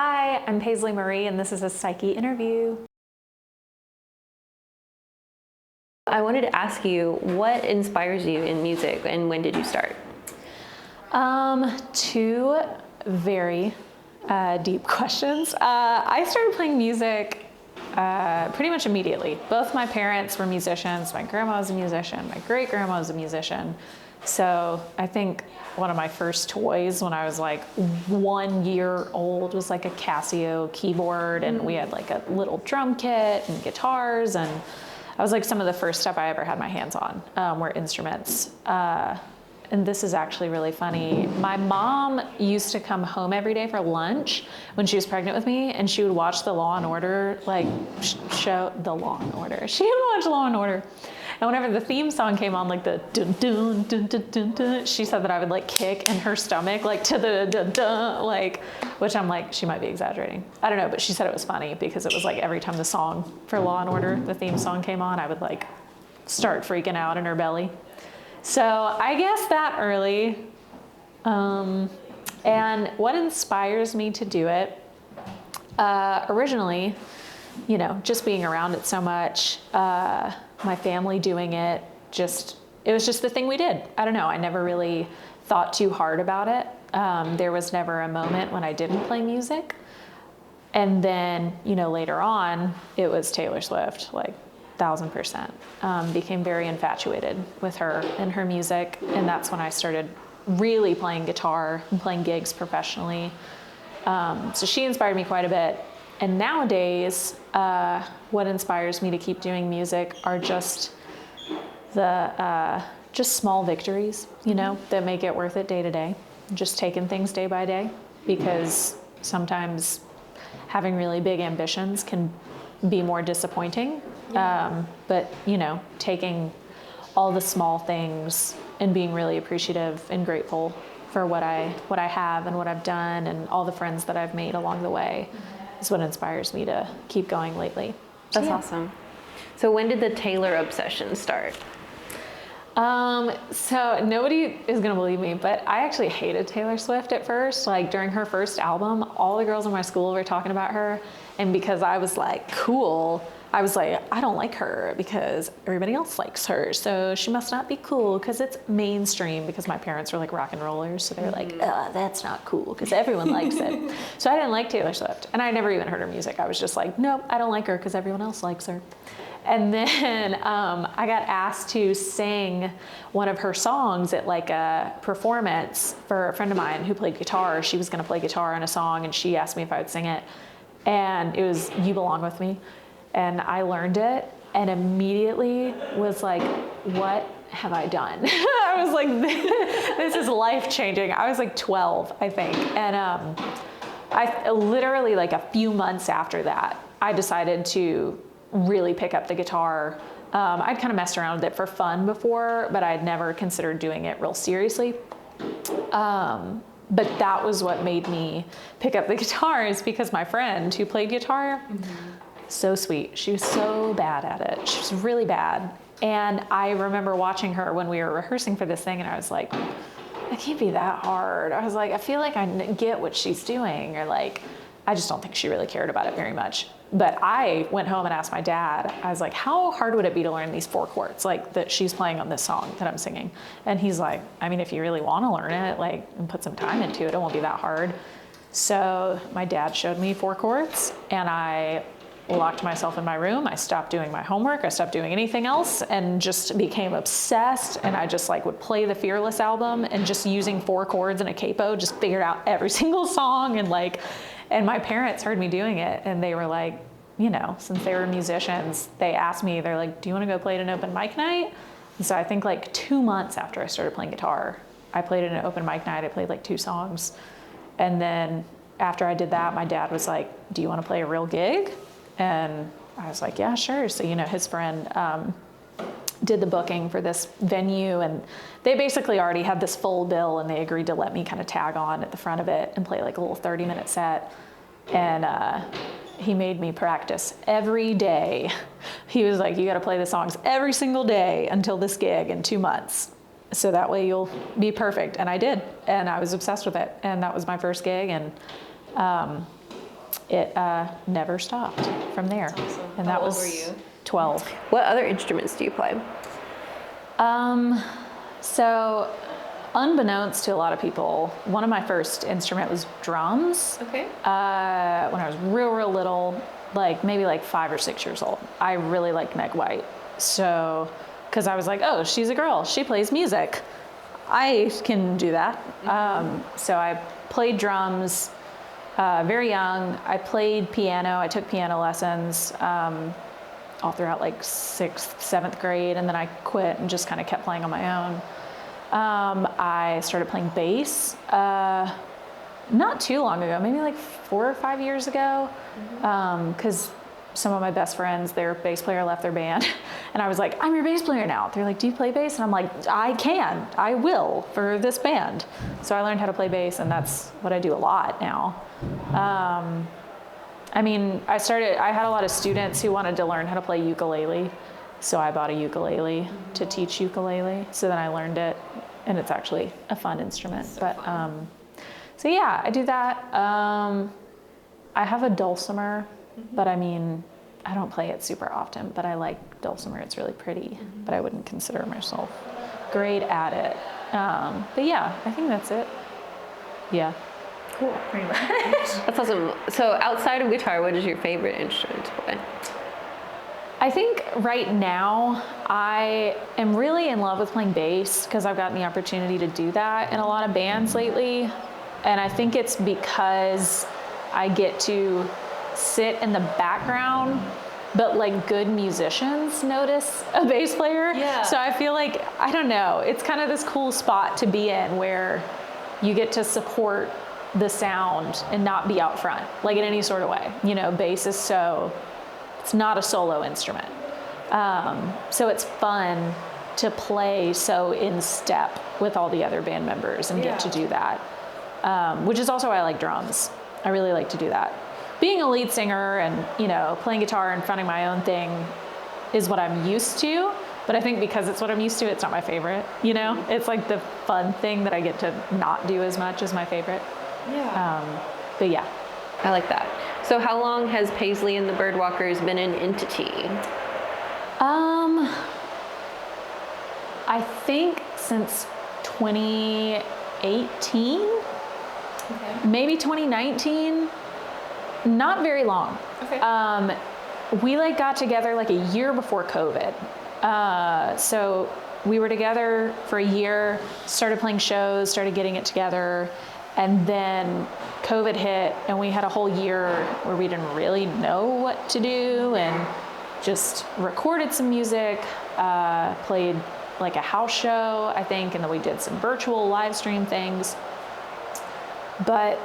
Hi, I'm Paisley Marie, and this is a PSYCHii interview. I wanted to ask you, what inspires you in music and when did you start? Two very deep questions. I started playing music pretty much immediately. Both my parents were musicians. My grandma was a musician. My great grandma was a musician. So I think one of my first toys when I was like 1 year old was like a Casio keyboard, and we had like a little drum kit and guitars, and I was like some of the first stuff I ever had my hands on were instruments. And this is actually really funny. My mom used to come home every day for lunch when she was pregnant with me, and she would watch the Law and Order, show the Law and Order. She would watch Law and Order. And whenever the theme song came on, like the dun dun dun dun dun dun, she said that I would like kick in her stomach, like to the dun dun, like, which I'm like, she might be exaggerating. I don't know, but she said it was funny because it was like every time the song for Law and Order, the theme song came on, I would like start freaking out in her belly. So I guess that early. And what inspires me to do it, originally, just being around it so much, my family doing it, it was just the thing we did. I don't know, I never really thought too hard about it. There was never a moment when I didn't play music. And then, later on, it was Taylor Swift, like 1,000%. Became very infatuated with her and her music, and that's when I started really playing guitar and playing gigs professionally. So she inspired me quite a bit. And nowadays, what inspires me to keep doing music are just just small victories, that make it worth it day to day. Just taking things day by day, because sometimes having really big ambitions can be more disappointing. But taking all the small things and being really appreciative and grateful for what I have and what I've done and all the friends that I've made along the way is what inspires me to keep going lately. That's awesome. So when did the Taylor obsession start? So nobody is gonna believe me, but I actually hated Taylor Swift at first. Like during her first album, all the girls in my school were talking about her, and because I was like cool, I was like, I don't like her because everybody else likes her, so she must not be cool because it's mainstream, because my parents were like rock and rollers, so they were like, that's not cool because everyone likes it. So I didn't like Taylor Swift, and I never even heard her music. I was just like, nope, I don't like her because everyone else likes her. And then I got asked to sing one of her songs at like a performance for a friend of mine who played guitar. She was gonna play guitar on a song, and she asked me if I would sing it. And it was You Belong With Me. And I learned it and immediately was like, what have I done? I was like, this is life-changing. I was like 12, I think. And I literally, like a few months after that, I decided to really pick up the guitar. I'd kind of messed around with it for fun before, but I'd never considered doing it real seriously. But that was what made me pick up the guitar, is because my friend who played guitar, so sweet. She was so bad at it. She was really bad. And I remember watching her when we were rehearsing for this thing, and I was like, it can't be that hard. I was like, I feel like I get what she's doing, or like, I just don't think she really cared about it very much. But I went home and asked my dad, I was like, how hard would it be to learn these 4 chords like that she's playing on this song that I'm singing? And he's like, I mean, if you really want to learn it, like, and put some time into it, it won't be that hard. So my dad showed me 4 chords, and I locked myself in my room. I stopped doing my homework. I stopped doing anything else and just became obsessed. And I just like would play the Fearless album, and just using 4 chords and a capo, just figured out every single song. And my parents heard me doing it, and they were like, since they were musicians, they asked me, they're like, do you want to go play at an open mic night? And so I think like 2 months after I started playing guitar, I played at an open mic night. I played like 2 songs. And then after I did that, my dad was like, do you want to play a real gig? And I was like, yeah, sure. So, his friend did the booking for this venue, and they basically already had this full bill, and they agreed to let me kind of tag on at the front of it and play like a little 30-minute set. And he made me practice every day. He was like, you got to play the songs every single day until this gig in 2 months. So that way you'll be perfect. And I did. And I was obsessed with it. And that was my first gig. And it never stopped from there. Awesome. And How that old was were you? 12. What other instruments do you play? So unbeknownst to a lot of people, one of my first instrument was drums. Okay. When I was real little, like maybe like 5 or 6 years old. I really liked Meg White. So, because I was like, oh, she's a girl, she plays music, I can do that. So I played drums very young. I played piano. I took piano lessons all throughout like 6th, 7th grade, and then I quit and just kind of kept playing on my own. I started playing bass not too long ago, maybe like 4 or 5 years ago, because some of my best friends, their bass player left their band, and I was like, I'm your bass player now. They're like, do you play bass? And I'm like, I will for this band. So I learned how to play bass, and that's what I do a lot now. I mean, I had a lot of students who wanted to learn how to play ukulele, so I bought a ukulele to teach ukulele. So then I learned it, and it's actually a fun instrument. So yeah, I do that. I have a dulcimer, but I mean, I don't play it super often, but I like dulcimer. It's really pretty, but I wouldn't consider myself great at it. But yeah, I think that's it. Yeah. Cool. Pretty much. That's awesome. So outside of guitar, what is your favorite instrument to play? I think right now I am really in love with playing bass because I've gotten the opportunity to do that in a lot of bands lately. And I think it's because I get to sit in the background, but like good musicians notice a bass player. Yeah. So I feel like, I don't know, it's kind of this cool spot to be in where you get to support the sound and not be out front, like in any sort of way. You know, bass is it's not a solo instrument. So it's fun to play so in step with all the other band members and get to do that. Which is also why I like drums. I really like to do that. Being a lead singer and, you know, playing guitar and fronting my own thing is what I'm used to. But I think because it's what I'm used to, it's not my favorite, you know? It's like the fun thing that I get to not do as much as my favorite. Yeah. But yeah. I like that. So how long has Paisley and the Birdwalkers been an entity? I think since 2018, maybe 2019, not very long. Okay. We like got together like a year before COVID. So we were together for a year, started playing shows, started getting it together, and then COVID hit and we had a whole year where we didn't really know what to do and just recorded some music, played like a house show, I think, and then we did some virtual live stream things. But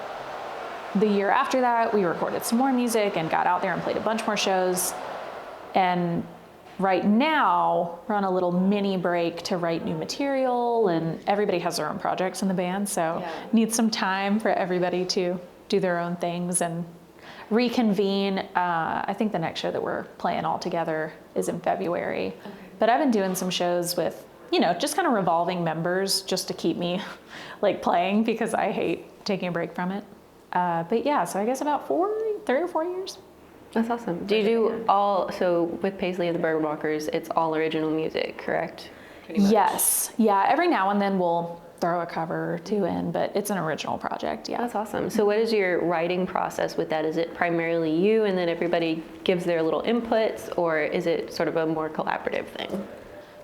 the year after that, we recorded some more music and got out there and played a bunch more shows. And right now, we're on a little mini break to write new material, and everybody has their own projects in the band, so need some time for everybody to do their own things and reconvene. I think the next show that we're playing all together is in February. Okay. But I've been doing some shows with, you know, just kind of revolving members just to keep me like playing because I hate taking a break from it. But yeah, so I guess about 3 or 4 years. That's awesome. Do you do so with Paisley and the Birdwalkers, it's all original music, correct? Pretty much. Yes. Yeah, every now and then we'll throw a cover or two in, but it's an original project, yeah. That's awesome. So what is your writing process with that? Is it primarily you and then everybody gives their little inputs, or is it sort of a more collaborative thing?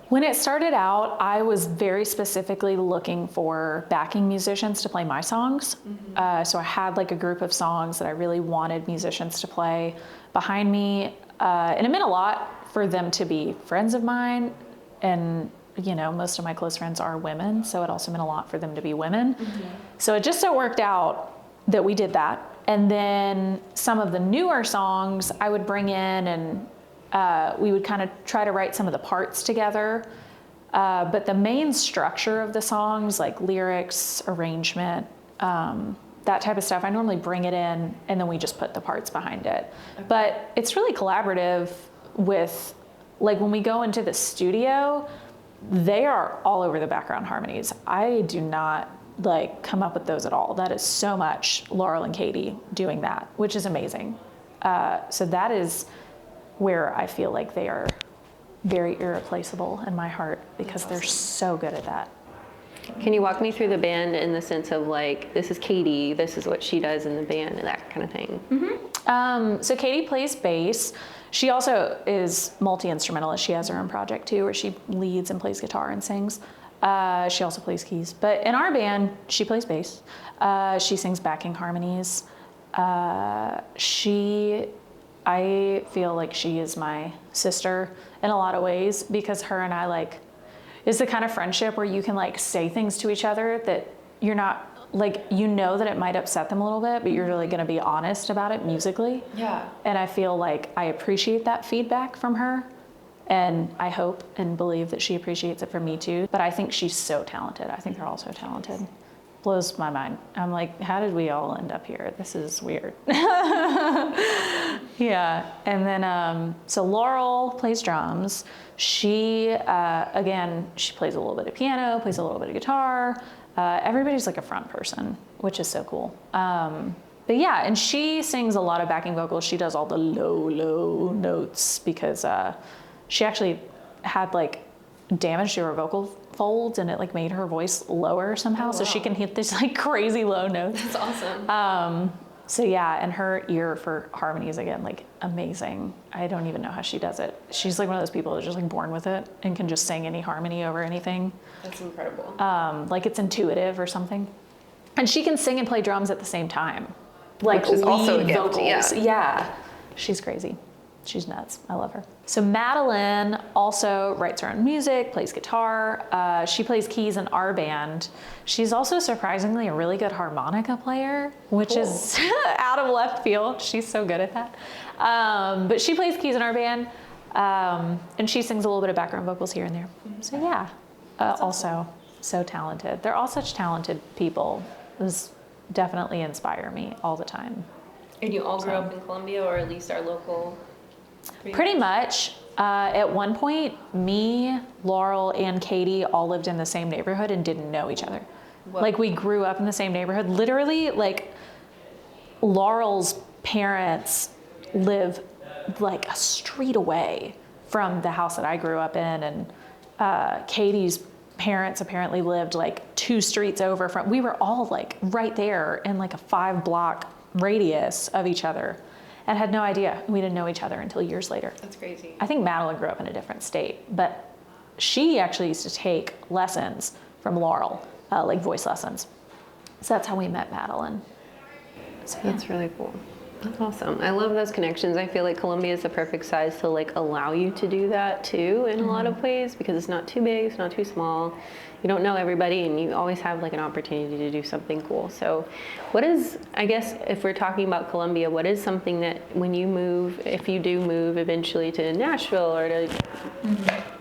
When it started out, I was very specifically looking for backing musicians to play my songs. So I had like a group of songs that I really wanted musicians to play behind me. And it meant a lot for them to be friends of mine. And, you know, most of my close friends are women. So it also meant a lot for them to be women. So it just so worked out that we did that. And then some of the newer songs I would bring in and we would kind of try to write some of the parts together. But the main structure of the songs, like lyrics, arrangement, that type of stuff, I normally bring it in and then we just put the parts behind it. Okay. But it's really collaborative with, like when we go into the studio, they are all over the background harmonies. I do not like come up with those at all. That is so much Laurel and Katie doing that, which is amazing. So that is where I feel like they are very irreplaceable in my heart, because they're so good at that. Can you walk me through the band in the sense of like, this is Katie, this is what she does in the band, and that kind of thing? So Katie plays bass. She also is multi-instrumentalist. She has her own project too, where she leads and plays guitar and sings. She also plays keys. But in our band, she plays bass. She sings backing harmonies. I feel like she is my sister in a lot of ways, because her and I, like, it's the kind of friendship where you can like say things to each other that you're not, like, you know that it might upset them a little bit, but you're really going to be honest about it musically. Yeah. And I feel like I appreciate that feedback from her, and I hope and believe that she appreciates it from me too. But I think she's so talented. I think they're all so talented. Blows my mind. I'm like, how did we all end up here? This is weird. Yeah. And then, so Laurel plays drums. She, again, she plays a little bit of piano, plays a little bit of guitar. Everybody's like a front person, which is so cool. But yeah, and she sings a lot of backing vocals. She does all the low notes because she actually had like damage to her vocal folds, and it like made her voice lower somehow. Oh, So she wow. can hit these like crazy low notes. That's awesome. So yeah, and her ear for harmonies, again, like amazing. I don't even know how she does it. She's like one of those people that's just like born with it and can just sing any harmony over anything. That's incredible. Like it's intuitive or something. And she can sing and play drums at the same time. Like Which is also a lead gift, vocals. yeah. Yeah. She's crazy. She's nuts. I love her. So Madeline also writes her own music, plays guitar. She plays keys in our band. She's also surprisingly a really good harmonica player, which is out of left field. She's so good at that. But she plays keys in our band, and she sings a little bit of background vocals here and there. So yeah, also so talented. They're all such talented people. Those definitely inspire me all the time. And you all grew up in Columbia, or at least are local? Pretty much. At one point, me, Laurel, and Katie all lived in the same neighborhood and didn't know each other. What? Like we grew up in the same neighborhood. Literally, like Laurel's parents live like a street away from the house that I grew up in, and Katie's parents apparently lived like 2 streets over from. We were all like right there in like a 5-block radius of each other, and had no idea. We didn't know each other until years later. That's crazy. I think Madeline grew up in a different state, but she actually used to take lessons from Laurel, like voice lessons. So that's how we met Madeline. So yeah. That's really cool. That's awesome. I love those connections. I feel like Columbia is the perfect size to like allow you to do that too in a lot of ways, because it's not too big, it's not too small. You don't know everybody, and you always have like an opportunity to do something cool. So what is, I guess if we're talking about Columbia, what is something that when you move, if you do move eventually to Nashville or to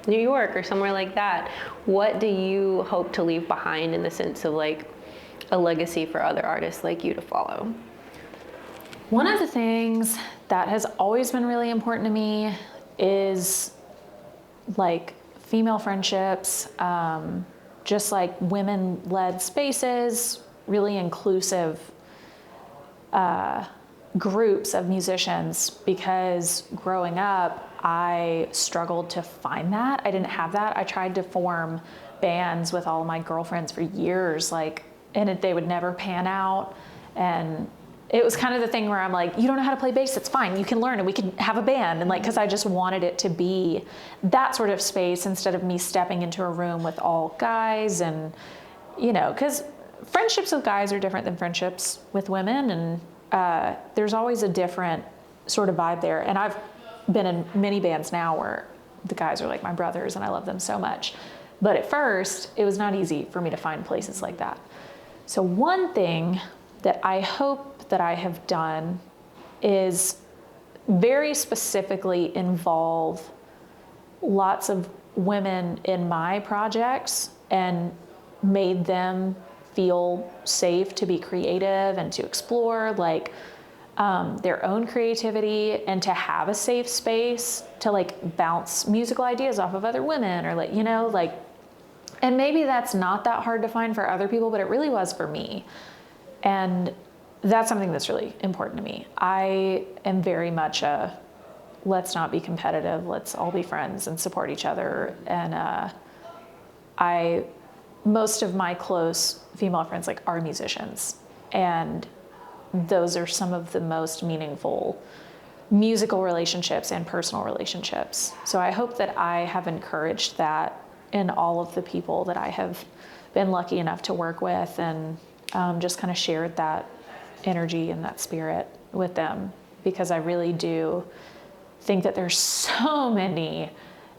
New York or somewhere like that, what do you hope to leave behind in the sense of like a legacy for other artists like you to follow? One of the things that has always been really important to me is like female friendships, just like women-led spaces, really inclusive groups of musicians, because growing up, I struggled to find that. I didn't have that. I tried to form bands with all of my girlfriends for years, like, and they would never pan out. And it was kind of the thing where I'm like, you don't know how to play bass, it's fine, you can learn and we can have a band. And like, cause I just wanted it to be that sort of space instead of me stepping into a room with all guys. And, you know, cause friendships with guys are different than friendships with women. And there's always a different sort of vibe there. And I've been in many bands now where the guys are like my brothers and I love them so much. But at first, it was not easy for me to find places like that. So one thing that I hope that I have done is very specifically involve lots of women in my projects and made them feel safe to be creative and to explore like their own creativity, and to have a safe space to like bounce musical ideas off of other women, or like, you know, like And maybe that's not that hard to find for other people, but it really was for me. And that's something that's really important to me. I am very much let's not be competitive. Let's all be friends and support each other. And most of my close female friends like are musicians, and those are some of the most meaningful musical relationships and personal relationships. So I hope that I have encouraged that in all of the people that I have been lucky enough to work with, and just kind of shared that energy and that spirit with them, because I really do think that there's so many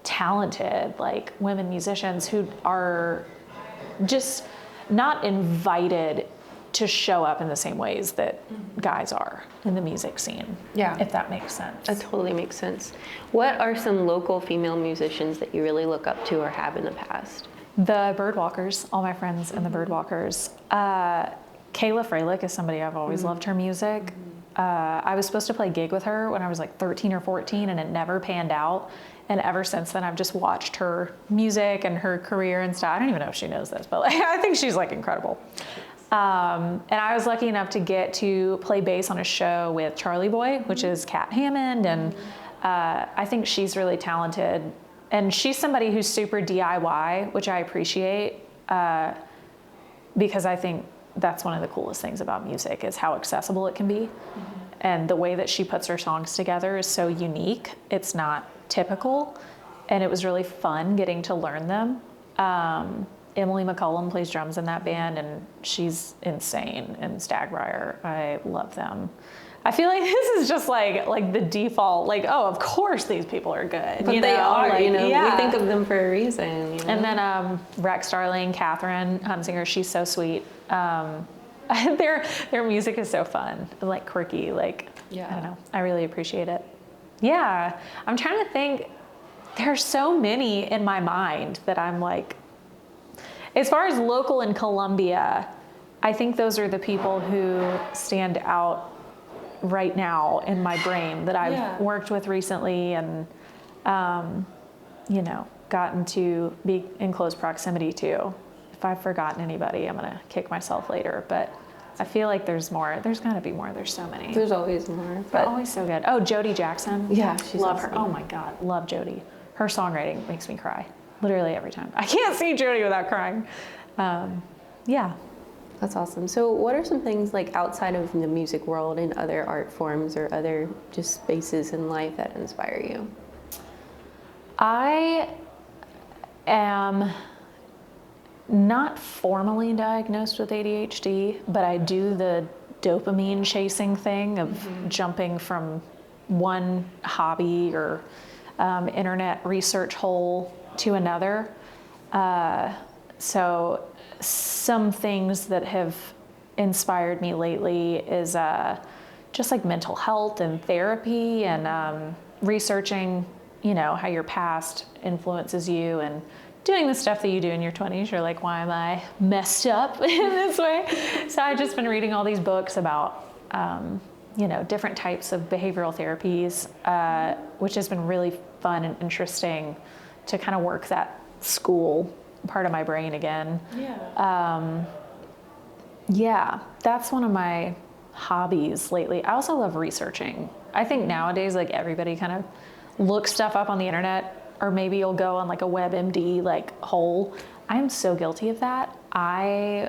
talented like women musicians who are just not invited to show up in the same ways that guys are in the music scene. Yeah. If that makes sense. That totally makes sense. What are some local female musicians that you really look up to or have in the past? The Birdwalkers, all my friends in the Birdwalkers. Kayla Freilich is somebody I've always loved her music. I was supposed to play a gig with her when I was like 13 or 14, and it never panned out. And ever since then, I've just watched her music and her career and stuff. I don't even know if she knows this, but like, I think she's like incredible. And I was lucky enough to get to play bass on a show with Charlie Boy, which is Kat Hammond. And I think she's really talented. And she's somebody who's super DIY, which I appreciate, because I think that's one of the coolest things about music is how accessible it can be. And the way that she puts her songs together is so unique. It's not typical. And it was really fun getting to learn them. Emily McCullum plays drums in that band, and she's insane. And Stagbriar, I love them. I feel like this is just like the default, like, oh, of course these people are good. But they are, like, we think of them for a reason. You know? And then Rex Darling, Catherine Hunsinger, she's so sweet. Their music is so fun, like quirky, like, I don't know. I really appreciate it. Yeah, I'm trying to think. There's so many in my mind that I'm like, as far as local in Columbia, I think those are the people who stand out right now in my brain that I've worked with recently and, gotten to be in close proximity to. If I've forgotten anybody, I'm gonna kick myself later, but I feel like there's more. There's gotta be more. There's so many. There's always more. But always so good. Oh, Jody Jackson. Yeah, she's love awesome. her. Oh my God, love Jody. Her songwriting makes me cry, literally every time. I can't see Jody without crying. Yeah. That's awesome. So what are some things like outside of the music world and other art forms or other just spaces in life that inspire you? I am not formally diagnosed with ADHD, but I do the dopamine chasing thing of jumping from one hobby or internet research hole to another. So some things that have inspired me lately is just like mental health and therapy and researching, how your past influences you and doing the stuff that you do in your 20s. You're like, why am I messed up in this way? So I've just been reading all these books about, different types of behavioral therapies, which has been really fun and interesting to kind of work that school part of my brain again. That's one of my hobbies lately. I also love researching. I think nowadays, like, everybody kind of looks stuff up on the internet, or maybe you'll go on like a WebMD like hole. I'm so guilty of that. Oh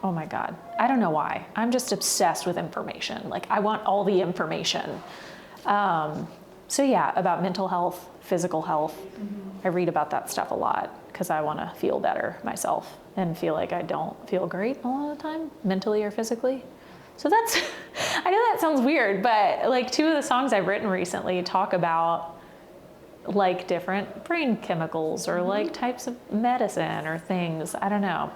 my God, I don't know why. I'm just obsessed with information. Like, I want all the information. So yeah, about mental health, physical health. I read about that stuff a lot because I want to feel better myself and feel like I don't feel great a lot of the time, mentally or physically. So that's, I know that sounds weird, but like 2 of the songs I've written recently talk about like different brain chemicals or like types of medicine or things. I don't know.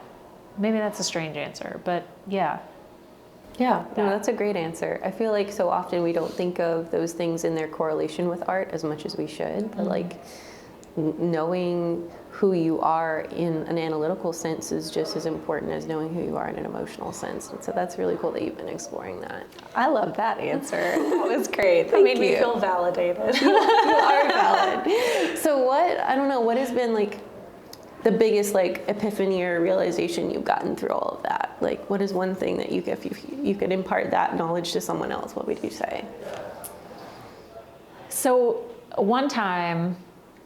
Maybe that's a strange answer, but yeah. Yeah, no, that's a great answer. I feel like so often we don't think of those things in their correlation with art as much as we should, but like knowing who you are in an analytical sense is just as important as knowing who you are in an emotional sense. And so that's really cool that you've been exploring that. I love that answer. That was great. That made me feel validated. You are valid. So what has been like the biggest like epiphany or realization you've gotten through all of that? Like, what is one thing that if you could impart that knowledge to someone else, what would you say? So one time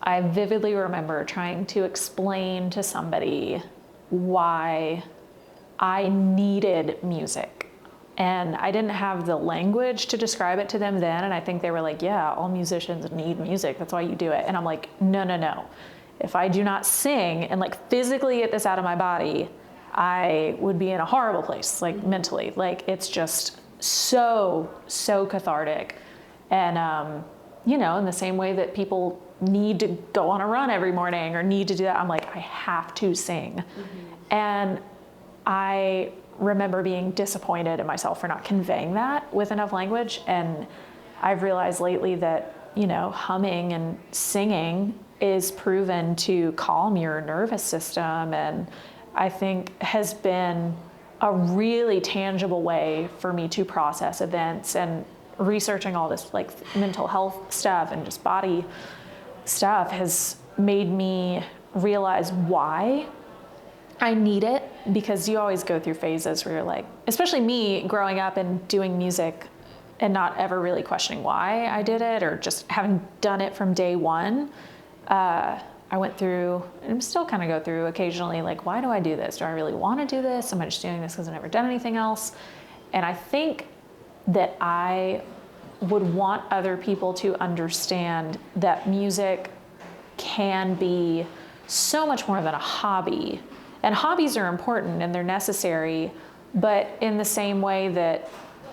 I vividly remember trying to explain to somebody why I needed music. And I didn't have the language to describe it to them then. And I think they were like, yeah, all musicians need music. That's why you do it. And I'm like, no, no, no. If I do not sing and like physically get this out of my body, I would be in a horrible place, like mentally. Like it's just so cathartic. And, you know, in the same way that people need to go on a run every morning or need to do that, I'm like, I have to sing. And I remember being disappointed in myself for not conveying that with enough language. And I've realized lately that, you know, humming and singing is proven to calm your nervous system, and I think has been a really tangible way for me to process events. And researching all this like mental health stuff and just body stuff has made me realize why I need it, because you always go through phases where you're like, especially me growing up and doing music and not ever really questioning why I did it, or just having done it from day one. I went through, and I'm still kind of go through occasionally, like, why do I do this? Do I really want to do this? Am I just doing this because I've never done anything else? And I think that I would want other people to understand that music can be so much more than a hobby. And hobbies are important and they're necessary, but in the same way that,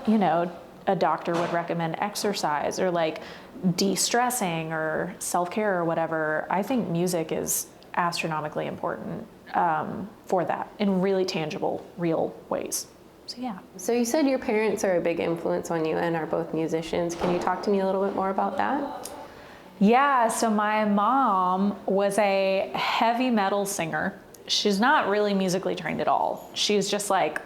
you know, a doctor would recommend exercise or like de-stressing or self-care or whatever, I think music is astronomically important for that in really tangible, real ways. So yeah. So you said your parents are a big influence on you and are both musicians. Can you talk to me a little bit more about that? Yeah, so my mom was a heavy metal singer. She's not really musically trained at all. She's just like,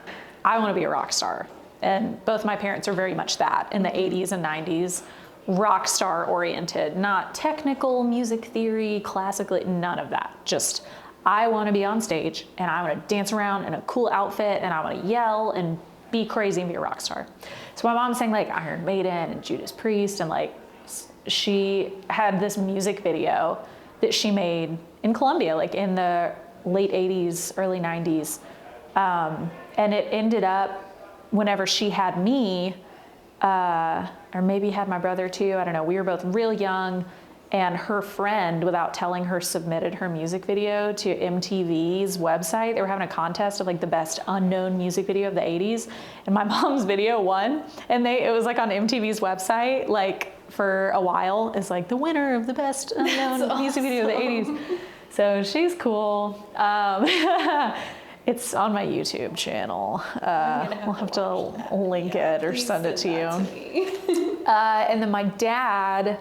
I want to be a rock star. And both my parents are very much that in the 80s and 90s, rock star oriented, not technical music theory, classically, none of that. Just, I want to be on stage and I want to dance around in a cool outfit and I want to yell and be crazy and be a rock star. So my mom sang like Iron Maiden and Judas Priest, and like she had this music video that she made in Colombia, like in the late 80s, early 90s. And it ended up, whenever she had me, or maybe had my brother too, I don't know, we were both real young, and her friend, without telling her, submitted her music video to MTV's website. They were having a contest of like the best unknown music video of the 80s, and my mom's video won, and it was like on MTV's website, like for a while, it's like the winner of the best unknown music video of the 80s. So she's cool. It's on my YouTube channel. We'll have to link it or send it to you. And then my dad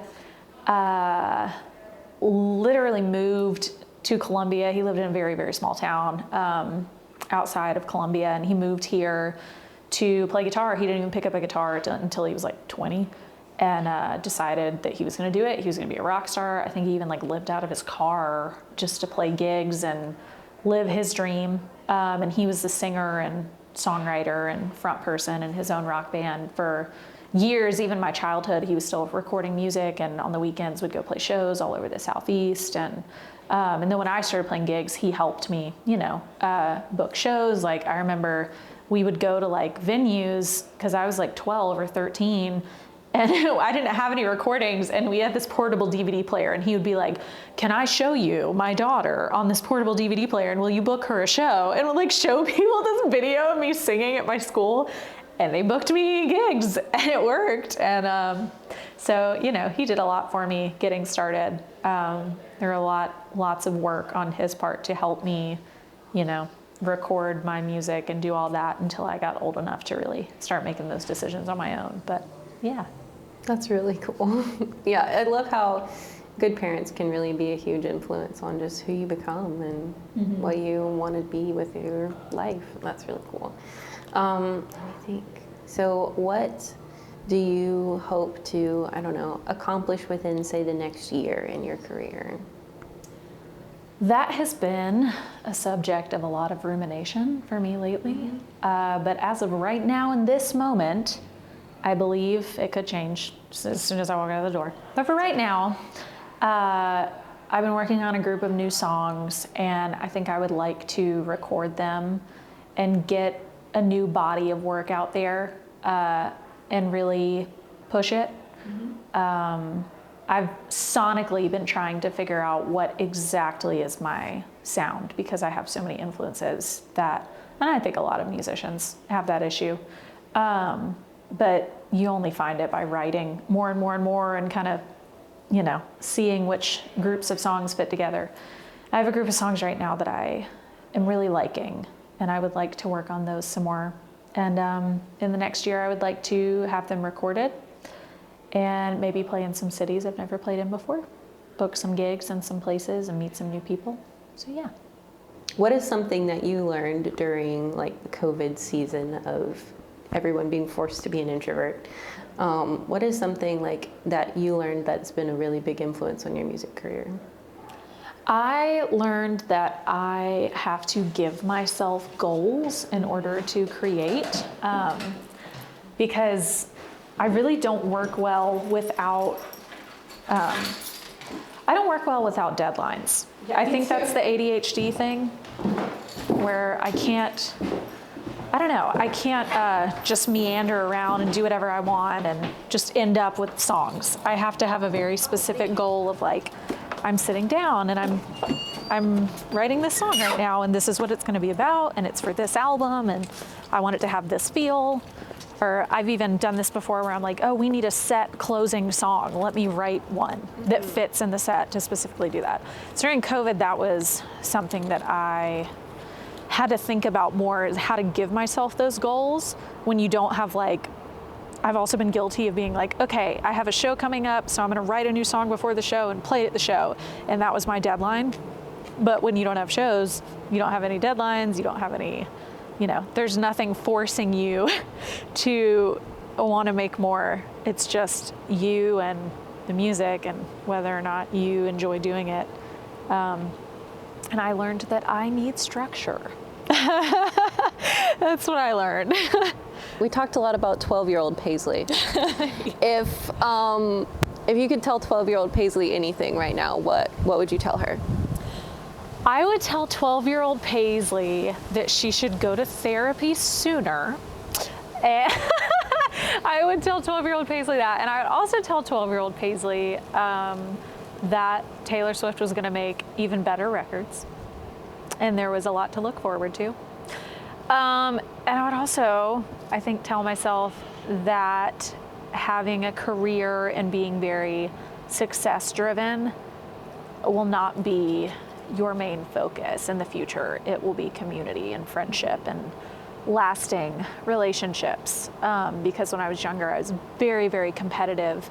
literally moved to Columbia. He lived in a very, very small town outside of Columbia, and he moved here to play guitar. He didn't even pick up a guitar until he was like 20, and decided that he was going to do it. He was going to be a rock star. I think he even like lived out of his car just to play gigs and live his dream. And he was the singer and songwriter and front person in his own rock band for years. Even my childhood, he was still recording music, and on the weekends would go play shows all over the Southeast. And then when I started playing gigs, he helped me, you know, book shows. Like I remember we would go to like venues, because I was like 12 or 13, and I didn't have any recordings, and we had this portable DVD player, and he would be like, can I show you my daughter on this portable DVD player, and will you book her a show? And would like show people this video of me singing at my school, and they booked me gigs, and it worked. And so, you know, he did a lot for me getting started. There were lots of work on his part to help me, you know, record my music and do all that until I got old enough to really start making those decisions on my own. But yeah. That's really cool. Yeah, I love how good parents can really be a huge influence on just who you become and what you want to be with your life. That's really cool. Let me think. So what do you hope to, I don't know, accomplish within, say, the next year in your career? That has been a subject of a lot of rumination for me lately. But as of right now, in this moment, I believe it could change as soon as I walk out of the door. But for right now, I've been working on a group of new songs, and I think I would like to record them and get a new body of work out there and really push it. I've sonically been trying to figure out what exactly is my sound, because I have so many influences that, and I think a lot of musicians have that issue. But you only find it by writing more and more and more and kind of, you know, seeing which groups of songs fit together. I have a group of songs right now that I am really liking, and I would like to work on those some more. And in the next year, I would like to have them recorded and maybe play in some cities I've never played in before, book some gigs in some places and meet some new people. So yeah. What is something that you learned during like the COVID season of everyone being forced to be an introvert? What is something like that you learned that's been a really big influence on your music career? I learned that I have to give myself goals in order to create, because I really don't work well without, I don't work well without deadlines. Yeah, I me think too. that's the ADHD thing, where I can't, I don't know, I can't just meander around and do whatever I want and just end up with songs. I have to have a very specific goal of like, I'm sitting down and I'm writing this song right now, and this is what it's going to be about, and it's for this album, and I want it to have this feel. Or I've even done this before where I'm like, oh, we need a set closing song. Let me write one that fits in the set to specifically do that. So during COVID, that was something that I had to think about more, is how to give myself those goals when you don't have like, I've also been guilty of being like, okay, I have a show coming up, so I'm gonna write a new song before the show and play it at the show. And that was my deadline. But when you don't have shows, you don't have any deadlines, you don't have any, you know, there's nothing forcing you to want to make more. It's just you and the music and whether or not you enjoy doing it. And I learned that I need structure. That's what I learned. We talked a lot about 12-year-old Paisley. If you could tell 12-year-old Paisley anything right now, what would you tell her? I would tell 12-year-old Paisley that she should go to therapy sooner. And I would tell 12-year-old Paisley that. And I would also tell 12-year-old Paisley that Taylor Swift was going to make even better records. And there was a lot to look forward to. And I would also, I think, tell myself that having a career and being very success-driven will not be your main focus in the future. It will be community and friendship and lasting relationships. Because when I was younger, I was very, very competitive.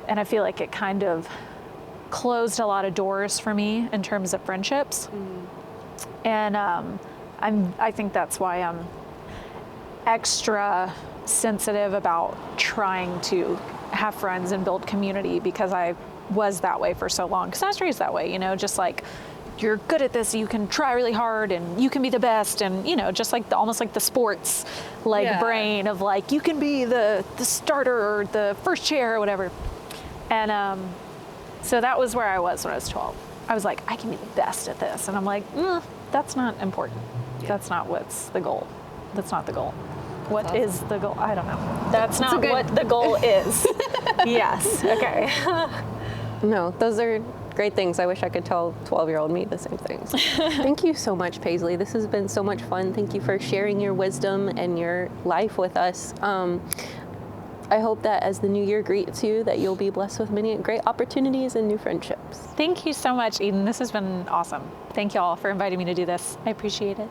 And I feel like it kind of closed a lot of doors for me in terms of friendships. And I think that's why I'm extra sensitive about trying to have friends and build community, because I was that way for so long. Because I was raised that way, you know, just like, you're good at this, you can try really hard and you can be the best, and you know, just like almost like the sports brain of like, you can be the starter or the first chair or whatever. And so that was where I was when I was 12. I was like, I can be the best at this, and I'm like, that's not important. That's not what's the goal. That's not the goal. What is the goal? I don't know. That's not what the goal is. Yes. Okay. No, those are great things. I wish I could tell 12-year-old me the same things. Thank you so much, Paisley. This has been so much fun. Thank you for sharing your wisdom and your life with us. I hope that as the new year greets you, that you'll be blessed with many great opportunities and new friendships. Thank you so much, Eden. This has been awesome. Thank you all for inviting me to do this. I appreciate it.